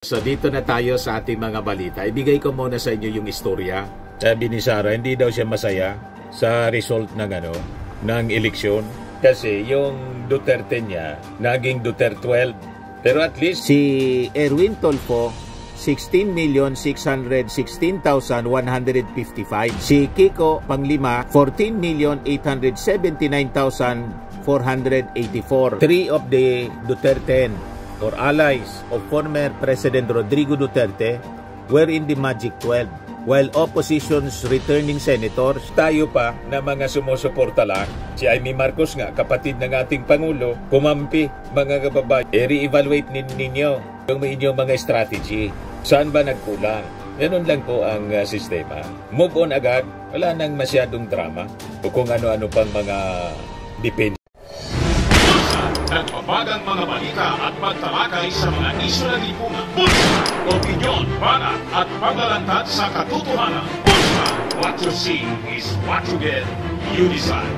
So dito na tayo sa ating mga balita. Ibigay ko muna sa inyo yung istorya. Sabi ni Sara, hindi daw siya masaya sa result ng eleksyon. Kasi yung Duterte niya, naging Duterte 12. Pero at least si Erwin Tulfo, 16,616,155. Si Kiko Panglima, 14,879,484. Three of the Duterte or allies of former President Rodrigo Duterte were in the Magic 12, while opposition's returning senators. Tayo pa na mga sumusuporta lang. Si Amy Marcos nga, kapatid ng ating Pangulo, kumampi, mga kababayan. Re-evaluate ninyo yung inyong mga strategy. Saan ba nagkulang? Ganun lang po ang sistema. Move on agad, wala nang masyadong drama o kung ano-ano pang mga depende. Nagpapagang mga balita at pagtalakay sa mga isyu ng lipunan. Bulsa! Opinyon, banat at paglalantad sa katotohanan. Bulsa! What you see is what you get. You decide.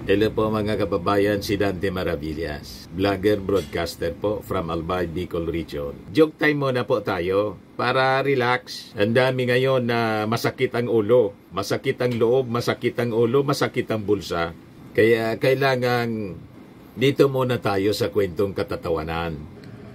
Hello po mga kababayan, si Dante Maravillas. Vlogger, broadcaster po from Albay, Bicol Region. Joke time muna po tayo para relax. Ang dami ngayon na masakit ang ulo, masakit ang loob, masakit ang ulo, masakit ang bulsa. Kaya kailangan dito muna tayo sa kwentong katatawanan.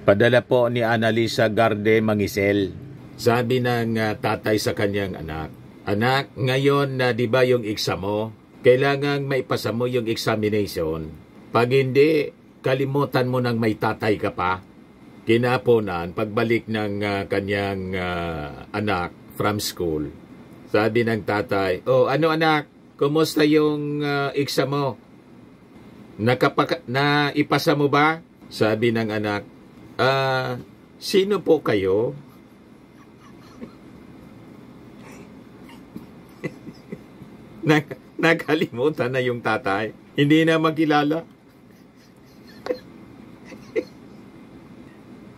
Padala po ni Annalisa Garde Mangisel. Sabi ng tatay sa kanyang anak, "Anak, ngayon na di ba yung exam mo? Kailangan maipasa mo yung examination. Pag hindi, kalimutan mo nang may tatay ka pa." Kinaponan, pagbalik ng kanyang anak from school, sabi ng tatay, "Oh, ano anak? Kumusta yung exam mo? Naipasa mo ba?" Sabi ng anak, "Sino po kayo?" Nakalimutan na yung tatay. Hindi na makilala.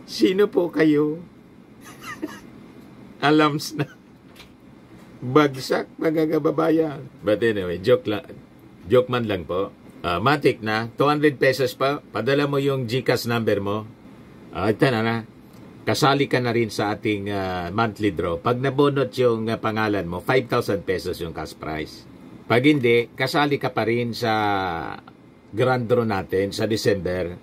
"Sino po kayo?" Alams na. Bagsak, mga kababayan. But anyway, joke man lang po. Matik na, 200 pesos pa. Padala mo yung GCash number mo. Ito na. Kasali ka na rin sa ating monthly draw. Pag nabunot yung pangalan mo, 5,000 pesos yung cash prize. Pag hindi, kasali ka pa rin sa grand draw natin sa December.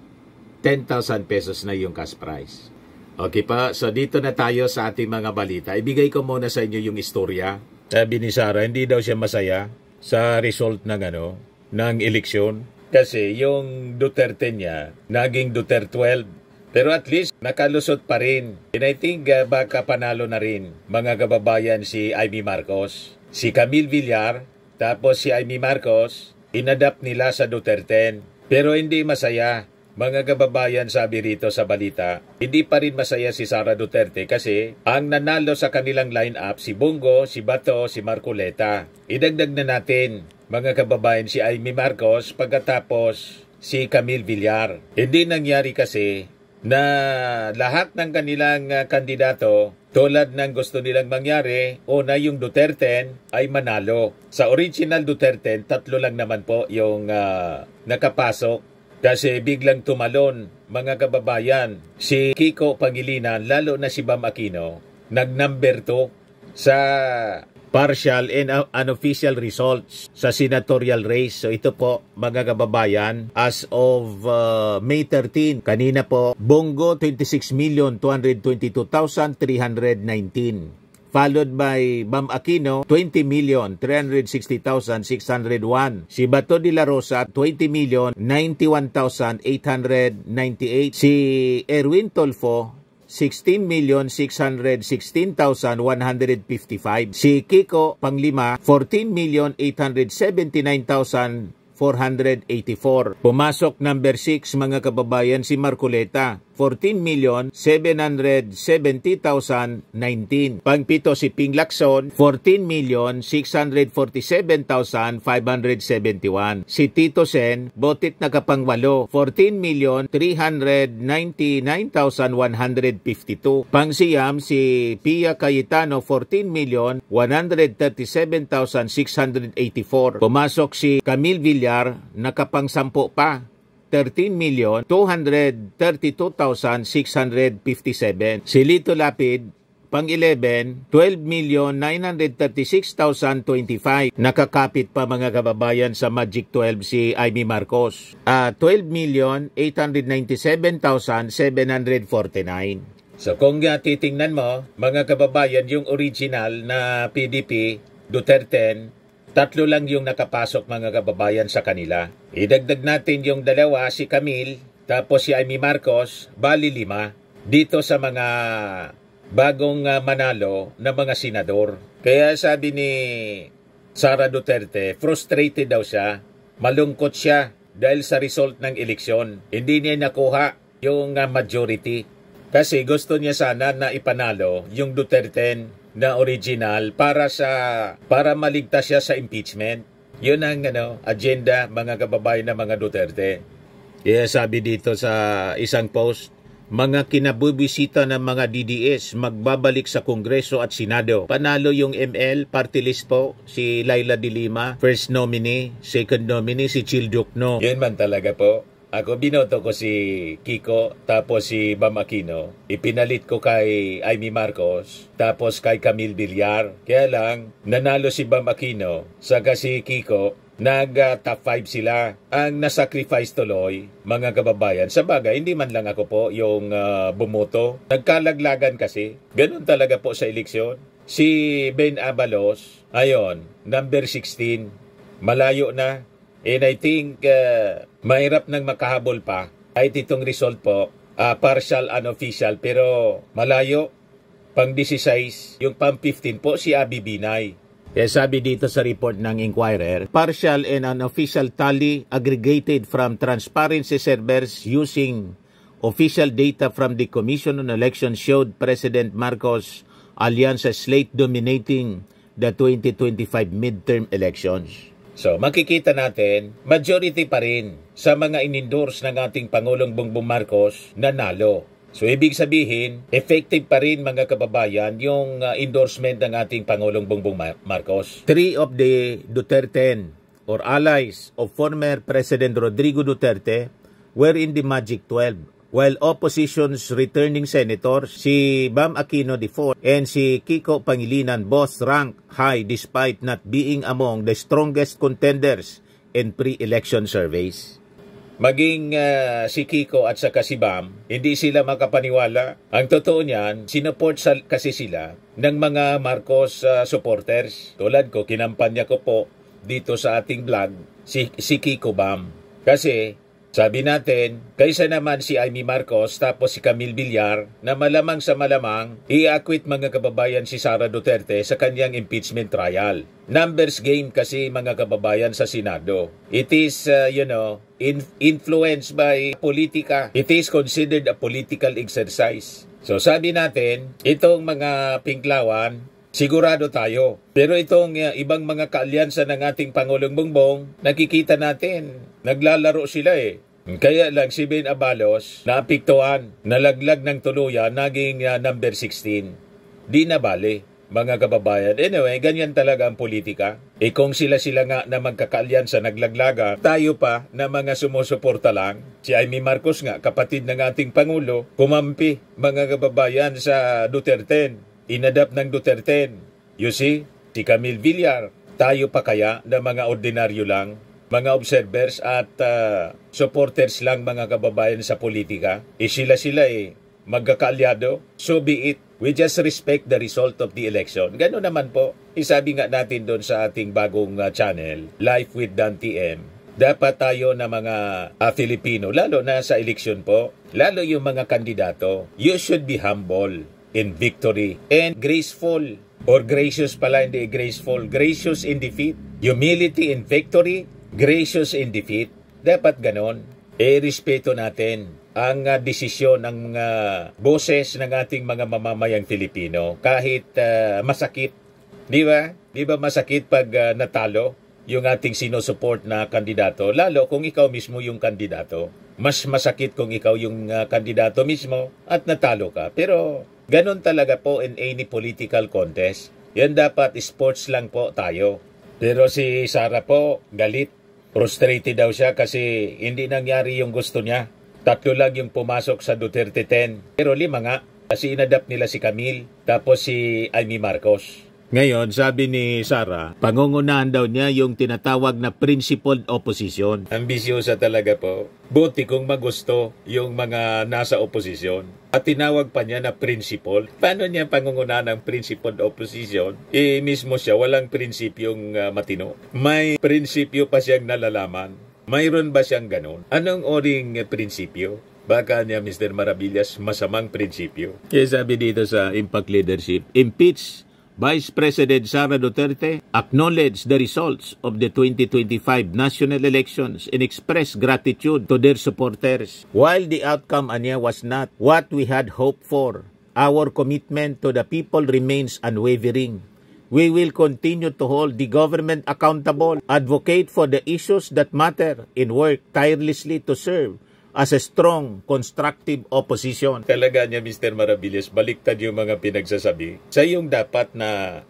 10,000 pesos na yung cash prize. Okay pa, so dito na tayo sa ating mga balita. Ibigay ko muna sa inyo yung istorya. Sabi ni Sara, hindi daw siya masaya sa result ng eleksyon. Kasi yung Duterte niya, naging Duterte 12. Pero at least, nakalusot pa rin. And I think baka panalo na rin, mga kababayan, si Amy Marcos. Si Camille Villar, tapos si Amy Marcos, inadapt nila sa Duterte. Pero hindi masaya. Mga kababayan, sabi rito sa balita, hindi pa rin masaya si Sara Duterte kasi ang nanalo sa kanilang line-up si Bongo, si Bato, si Marcoleta. Idagdag na natin, mga kababayan, si Amy Marcos pagkatapos si Camille Villar. Hindi nangyari kasi na lahat ng kanilang kandidato, tulad ng gusto nilang mangyari, una yung Duterte ay manalo. Sa original Duterte, 3 lang naman po yung nakapasok. Kasi biglang tumalon, mga kababayan, si Kiko Pangilinan, lalo na si Bam Aquino, nag-number 2 sa partial and unofficial results sa senatorial race. So ito po, mga kababayan, as of May 13, kanina po, Bongo 26,222,319. Followed by Bam Aquino, 20,360,601. Si Bato de la Rosa, 20,091,898. Si Erwin Tulfo, 16,616,155. Si Kiko Panglima, 14,879,484. Pumasok number 6, mga kababayan, si Marcoleta, 14,770,019. Pangpito si Ping Lacson, 14,647,571. Si Tito Sen, botit na kapangwalo, 14,399,152. Pangsiyam si Pia Cayetano, 14,137,684. Pumasok si Camille Villar, nakapang 10 pa. 13,232,657. Si Lito Lapid, pang-11, 12,936,025. Nakakapit pa mga kababayan sa Magic 12 si Amy Marcos. 12,897,749. So kung titingnan mo, mga kababayan, yung original na PDP, Duterte, 3 lang yung nakapasok mga kababayan sa kanila. Idagdag natin yung dalawa, si Camille, tapos si Amy Marcos, bali 5. Dito sa mga bagong manalo na mga senador. Kaya sabi ni Sara Duterte, frustrated daw siya, malungkot siya dahil sa result ng eleksyon. Hindi niya nakuha yung majority. Kasi gusto niya sana na ipanalo yung Duterte na original para maligtas siya sa impeachment. Yun ang agenda mga kababayan na mga Duterte. Kaya sabi dito sa isang post, mga kinabubisita ng mga DDS magbabalik sa Kongreso at Senado. Panalo yung ML, party list po, si Laila de Lima, first nominee, second nominee, si Chil Ducno. Yun man talaga po. Ako binoto ko si Kiko, tapos si Bam Aquino. Ipinalit ko kay Amy Marcos, tapos kay Camille Villar. Kaya lang, nanalo si Bam Aquino, saka si Kiko, nag-top 5 sila. Ang nasacrifice tuloy, mga kababayan. Sa bagay, hindi man lang ako po yung bumoto. Nagkalaglagan kasi. Ganun talaga po sa eleksyon. Si Ben Abalos, ayon, number 16. Malayo na. And I think mahirap nang makahabol pa. Kahit itong result po, partial, unofficial, pero malayo. Pang 16, yung pang 15 po, si Abby Binay. Kaya sabi dito sa report ng Inquirer, partial and unofficial tally aggregated from transparency servers using official data from the Commission on Elections showed President Marcos' alliance slate dominating the 2025 midterm elections. So makikita natin, majority pa rin sa mga in-endorse ng ating Pangulong Bongbong Marcos na nalo. So, ibig sabihin, effective pa rin mga kababayan yung endorsement ng ating Pangulong Bongbong Marcos. 3 of the Duterte or allies of former President Rodrigo Duterte were in the Magic 12, while opposition's returning senators, si Bam Aquino IV and si Kiko Pangilinan, both ranked high despite not being among the strongest contenders in pre-election surveys. Maging si Kiko at saka si Bam, hindi sila makapaniwala. Ang totoo niyan, sinuport kasi sila ng mga Marcos supporters. Tulad ko, kinampanya ko po dito sa ating vlog si Kiko Bam. Kasi sabi natin, kaysa naman si Amy Marcos tapos si Camille Villar na malamang sa malamang i-acquit mga kababayan si Sara Duterte sa kanyang impeachment trial. Numbers game kasi mga kababayan sa Senado. It is, influenced by politika. It is considered a political exercise. So sabi natin, itong mga pinklawan, sigurado tayo. Pero itong ibang mga kaalyansa ng ating Pangulong Bongbong, nakikita natin, naglalaro sila Kaya lang si Ben Abalos, naapektuhan, nalaglag ng tuluyan, naging number 16. Di na bali, mga kababayan. Anyway, ganyan talaga ang politika. Kung sila nga na magkakaalyansa naglaglaga, tayo pa na mga sumusuporta lang. Si Amy Marcos nga, kapatid ng ating Pangulo, kumampi, mga kababayan, sa Duterte. Inadapt ng Duterte. You see, si Camille Villar, tayo pa kaya na mga ordinaryo lang, mga observers at supporters lang mga kababayan sa politika. Sila magkakaalyado. So be it. We just respect the result of the election. Gano'n naman po. Isabi nga natin doon sa ating bagong channel, Life with Dan TM. Dapat tayo na mga Filipino, lalo na sa eleksyon po, lalo yung mga kandidato, you should be humble in victory and graceful. Or gracious pala, hindi graceful. Gracious in defeat. Humility in victory. Gracious in defeat. Dapat ganon. Respeto natin ang desisyon ng mga boses ng ating mga mamamayang Filipino. Kahit masakit. Di ba? Di ba masakit pag natalo yung ating sinusupport na kandidato? Lalo kung ikaw mismo yung kandidato. Mas masakit kung ikaw yung kandidato mismo at natalo ka. Pero ganon talaga po in any political contest. Yan dapat sports lang po tayo. Pero si Sara po, galit. Frustrated daw siya kasi hindi nangyari yung gusto niya. 3 lang yung pumasok sa Duterte 10. Pero 5 nga. Kasi inadapt nila si Camille, tapos si Amy Marcos. Ngayon, sabi ni Sara, pangungunahan daw niya yung tinatawag na principled opposition. Ambisyosa talaga po. Buti kung magusto yung mga nasa oposisyon. At tinawag pa niya na principle. Paano niya pangungunahan ng principled opposition? Mismo siya, walang prinsipyong matino. May prinsipyo pa siyang nalalaman. Mayroon ba siyang ganun? Anong oring prinsipyo? Baka niya, Mr. Maravillas, masamang prinsipyo. Kaya sabi dito sa Impact Leadership, impeach Vice President Sara Duterte, acknowledge the results of the 2025 national elections and express gratitude to their supporters. While the outcome, anya, was not what we had hoped for, our commitment to the people remains unwavering. We will continue to hold the government accountable, advocate for the issues that matter, and work tirelessly to serve as a strong, constructive opposition. Talaga niya, Mr. Maravillas, baliktad yung mga pinagsasabi. Sa yung dapat na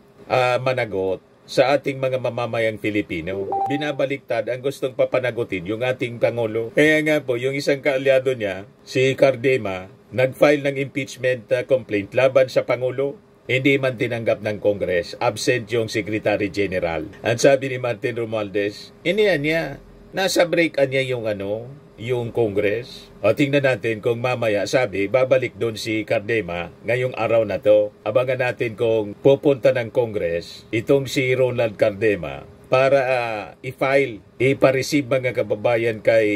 managot sa ating mga mamamayang Pilipino. Binabaliktad ang gustong papanagutin yung ating Pangulo. Kaya nga po, yung isang kaalyado niya, si Cardema, nag-file ng impeachment complaint laban sa Pangulo. Hindi man tinanggap ng Congress, absent yung Secretary General. Ang sabi ni Martin Romualdez, iniyan niya, nasa break niya yung Congress. O tingnan natin kung mamaya, sabi, babalik doon si Cardema ngayong araw na to. Abangan natin kung pupunta ng Congress itong si Ronald Cardema para ipa-receive mga kababayan kay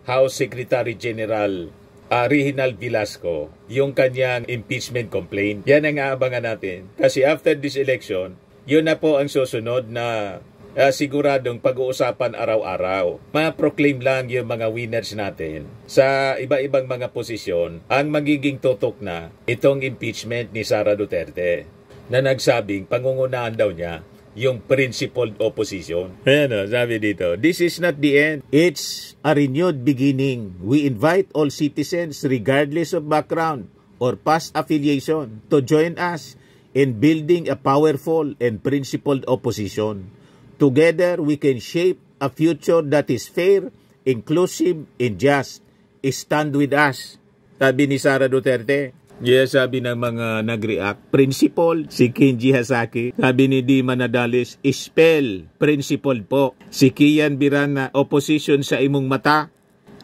House Secretary General Reginald Velasco yung kanyang impeachment complaint. Yan ang aabangan natin. Kasi after this election, yun na po ang susunod na siguradong pag-uusapan araw-araw. Ma-proclaim lang yung mga winners natin sa iba-ibang mga posisyon ang magiging tutok na itong impeachment ni Sara Duterte na nagsabing pangungunahan daw niya yung principled opposition. Ayan, sabi dito, this is not the end. It's a renewed beginning. We invite all citizens regardless of background or past affiliation to join us in building a powerful and principled opposition. Together, we can shape a future that is fair, inclusive, and just. Stand with us. Sabi ni Sara Duterte. Yes, sabi ng mga nag-react. Principle, si Kenji Hasaki. Sabi ni Dima Nadales, spell, principle po. Si Kian Birana, opposition sa imong mata.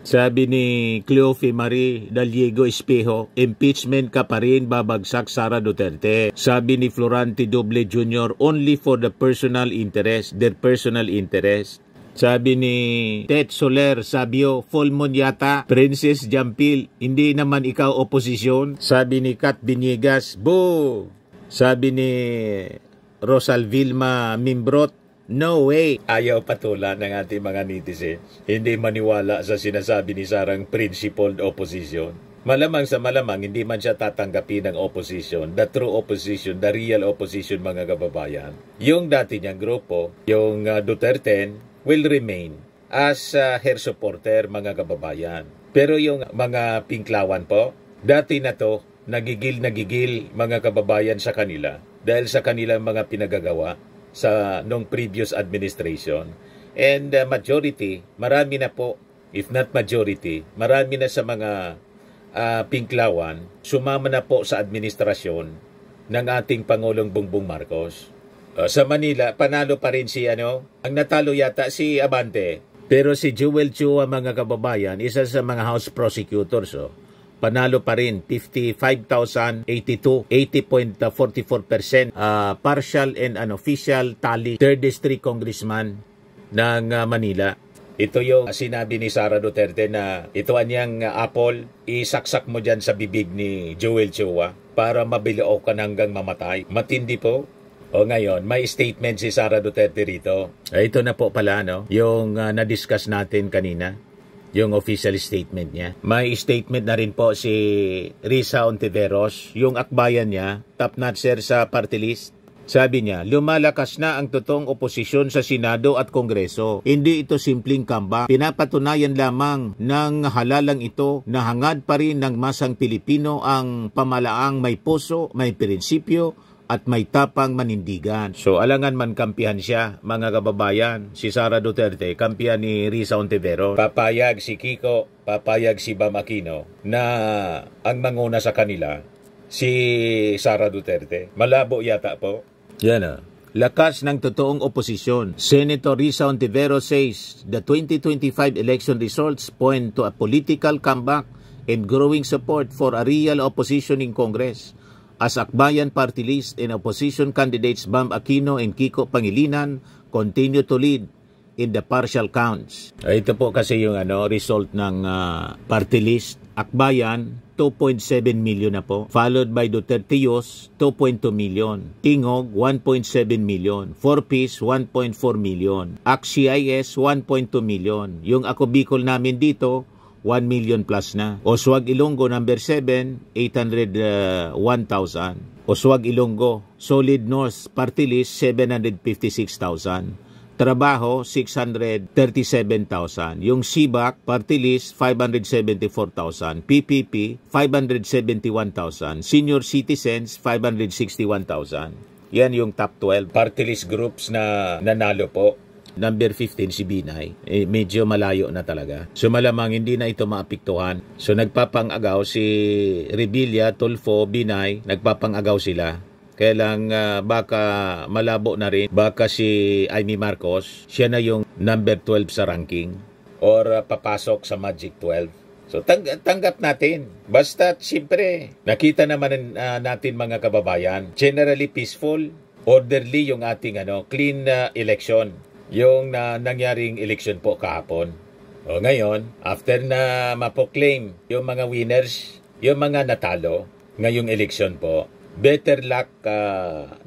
Sabi ni Cleofe Marie Daliego Espejo, impeachment ka pa rin, babagsak Sara Duterte. Sabi ni Florante Doble Jr., only for the personal interest, their personal interest. Sabi ni Ted Soler Sabio, full moon yata. Princess Jampil, hindi naman ikaw oposisyon. Sabi ni Kat Biniegas, boo! Sabi ni Rosal Vilma Mimbrot, no way! Ayaw patulan ng ating mga netizens. Hindi maniwala sa sinasabi ni Sarang principled opposition. Malamang sa malamang, hindi man siya tatanggapin ng opposition, the true opposition, the real opposition, mga kababayan. Yung dati niyang grupo, yung Duterte, will remain as her supporter, mga kababayan. Pero yung mga pinklawan po, dati na to, nagigil mga kababayan sa kanila dahil sa kanilang mga pinagagawa sa nung previous administration. And majority, marami na po, if not majority, marami na sa mga pinklawan, sumama na po sa administrasyon ng ating Pangulong Bongbong Marcos. Sa Manila, panalo pa rin ang natalo yata si Abante. Pero si Joel Chua, mga kababayan, isa sa mga House Prosecutors, panalo pa rin, 55,082, 80.44%, partial and unofficial tally, 3rd District Congressman ng Manila. Ito yung sinabi ni Sara Duterte na ito anyang apple, isaksak mo dyan sa bibig ni Joel Chua para mabilao ka hanggang mamatay. Matindi po. O ngayon, may statement si Sara Duterte rito. Ito na po pala, yung na-discuss natin kanina. Yung official statement niya. May statement na rin po si Risa Ontiveros, yung akbayan niya, top notcher sa party list. Sabi niya, lumalakas na ang totoong oposisyon sa Senado at Kongreso. Hindi ito simpleng kamba. Pinapatunayan lamang ng halalang ito na hangad pa rin ng masang Pilipino ang pamalaang may puso, may prinsipyo, at may tapang manindigan. So alangan man kampihan siya, mga kababayan, si Sara Duterte, kampihan ni Risa Ontiveros. Papayag si Kiko, papayag si Bam Aquino na ang manguna sa kanila, si Sara Duterte. Malabo yata po. Yan Lakas ng totoong oposisyon. Senator Risa Ontiveros says the 2025 election results point to a political comeback and growing support for a real opposition in Congress. As Akbayan party list and opposition candidates Bam Aquino and Kiko Pangilinan continue to lead in the partial counts. Ito po kasi yung result ng party list. Akbayan, 2.7 million na po. Followed by Duterte Yus, 2.2 million. Tingog, 1.7 million. 4Ps, 1.4 million. ACT-CIS, 1.2 million. Yung Ako Bicol namin dito, 1 million plus na. Oswag Ilonggo number 7, 801,000. Oswag Ilonggo, Solid North Party List, 756,000. Trabaho, 637,000. Yung SIBAC, Party List, 574,000. PPP, 571,000. Senior Citizens, 561,000. Yan yung top 12 party list groups na nanalo po. Number 15 si Binay, medyo malayo na talaga. So malamang hindi na ito maapektuhan. So nagpapang-agaw si Revilla, Tulfo, Binay, nagpapang-agaw sila. Kaya lang baka malabo na rin. Baka si Amy Marcos, siya na yung number 12 sa ranking. Or papasok sa Magic 12. So tanggap natin. Basta siyempre, nakita naman natin mga kababayan, generally peaceful, orderly yung ating clean election. Yung nangyaring election po kahapon. O ngayon, after na maproclaim yung mga winners, yung mga natalo ngayong election po, better luck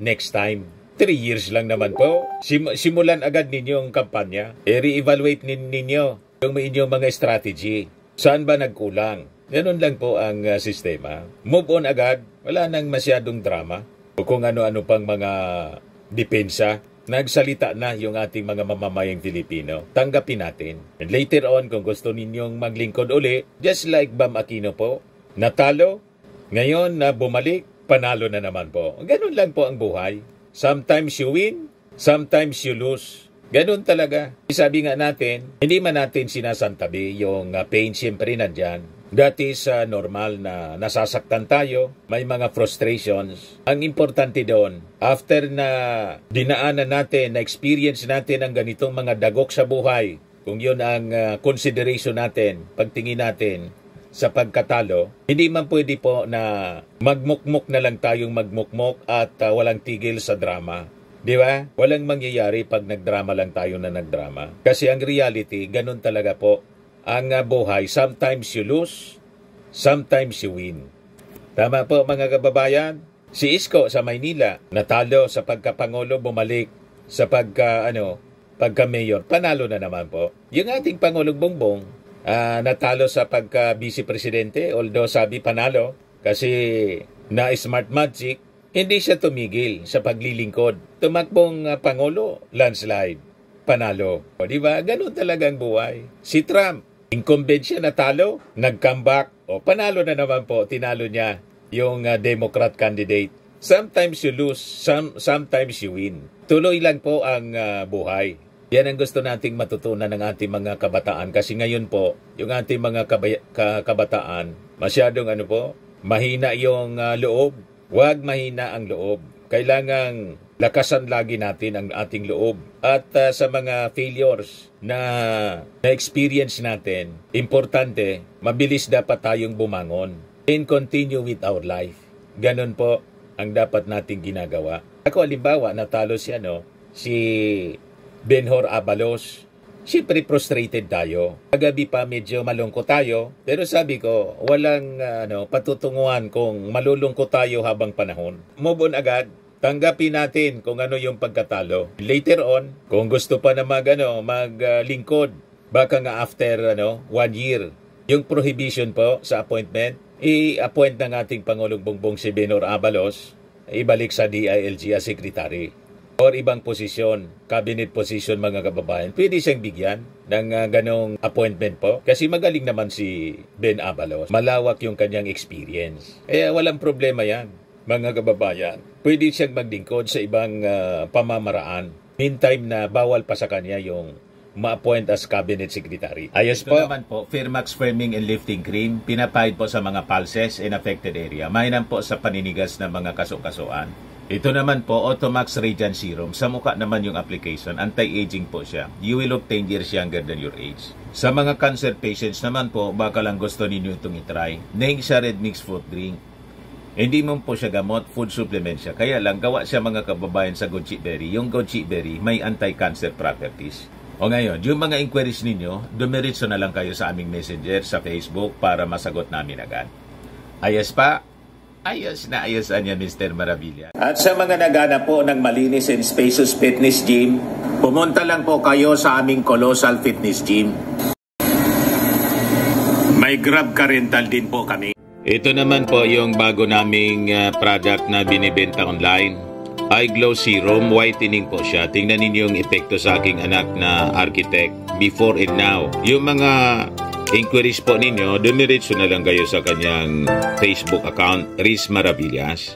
next time. 3 years lang naman po. Simulan agad ninyong kampanya. Re-evaluate ninyo yung inyong mga strategy. Saan ba nagkulang? Ganun lang po ang sistema. Move on agad. Wala nang masyadong drama. O kung ano-ano pang mga depensa. Nagsalita na yung ating mga mamamayang Filipino. Tanggapin natin. And later on, kung gusto ninyong maglingkod uli, just like Bam Aquino po, natalo, ngayon na bumalik, panalo na naman po. Ganun lang po ang buhay. Sometimes you win, sometimes you lose. Ganun talaga. Sabi nga natin, hindi man natin sinasantabi yung pain, siyempre nandyan. That is normal na nasasaktan tayo, may mga frustrations. Ang importante doon, after na dinaanan natin, na-experience natin ang ganitong mga dagok sa buhay, kung yun ang consideration natin, pagtingin natin, sa pagkatalo, hindi man pwede po na magmukmok na lang tayong magmukmok at walang tigil sa drama. Di ba? Walang mangyayari pag nagdrama lang tayo na nagdrama. Kasi ang reality, ganun talaga po. Ang buhay, sometimes you lose, sometimes you win. Tama po mga kababayan? Si Isko sa Maynila, natalo sa pagkapangulo, bumalik sa pagka-mayor. Panalo na naman po. Yung ating Pangulong Bongbong, natalo sa pagka-vice presidente, although sabi panalo, kasi na smart magic, hindi siya tumigil sa paglilingkod. Tumakbong Pangulo, landslide, panalo. O diba? Ganun talagang buhay. Si Trump, incumbent siya, natalo, nag-comeback, o panalo na naman po, tinalo niya yung Democrat candidate. Sometimes you lose, sometimes you win. Tuloy lang po ang buhay. Yan ang gusto nating matutunan ng ating mga kabataan kasi ngayon po, yung ating mga kabataan, masyadong mahina yung loob. Huwag mahina ang loob. Kailangang lakasan lagi natin ang ating loob. At sa mga failures na experience natin, importante, mabilis dapat tayong bumangon and continue with our life. Ganon po ang dapat nating ginagawa. Ako, halimbawa, natalo si Benhur Abalos. Siyempre frustrated tayo. Kagabi pa medyo malungkot tayo. Pero sabi ko, walang patutunguhan kung malulungkot tayo habang panahon. Move on agad. Tanggapin natin kung ano yung pagkatalo. Later on, kung gusto pa na maglingkod, baka nga after 1 year, yung prohibition po sa appointment, i-appoint ng ating Pangulong Bongbong si Benhur Abalos, ibalik sa DILG as secretary. Or ibang posisyon, cabinet position mga kababayan, pwede siyang bigyan ng ganong appointment po. Kasi magaling naman si Ben Abalos. Malawak yung kanyang experience. Walang problema yan. mga kababayan, pwede siyang maglingkod sa ibang pamamaraan. Meantime na bawal pa sa kanya yung ma-appoint as cabinet secretary. Ayos po. Ito naman po, Firmax Firming and Lifting Cream, pinapahid po sa mga pulses in affected area. Mainam po sa paninigas ng mga kaso-kasuan. Ito naman po, Automax Radiant Serum. Sa mukha naman yung application, anti-aging po siya. You will look 10 years younger than your age. Sa mga cancer patients naman po, baka lang gusto ninyo itong itry. Neng siya red mixed fruit drink. Hindi mo po siya gamot, food supplement siya. Kaya lang, gawa siya mga kababayan sa goji berry. Yung goji berry may anti-cancer properties. O ngayon, yung mga inquiries ninyo, dumiritso na lang kayo sa aming messenger sa Facebook para masagot namin agad. Ayos pa? Ayos na ayosan niya, Mr. Maravilla. At sa mga nagana po ng malinis and spacious fitness gym, pumunta lang po kayo sa aming Colossal Fitness Gym. May Grab Car Rental din po kami. Ito naman po yung bago naming product na binibenta online. Eye Glow Serum, whitening po siya. Tingnan ninyo yung epekto sa aking anak na architect before and now. Yung mga inquiries po ninyo, dumiretso na lang kayo sa kanyang Facebook account, Riz Maravillas.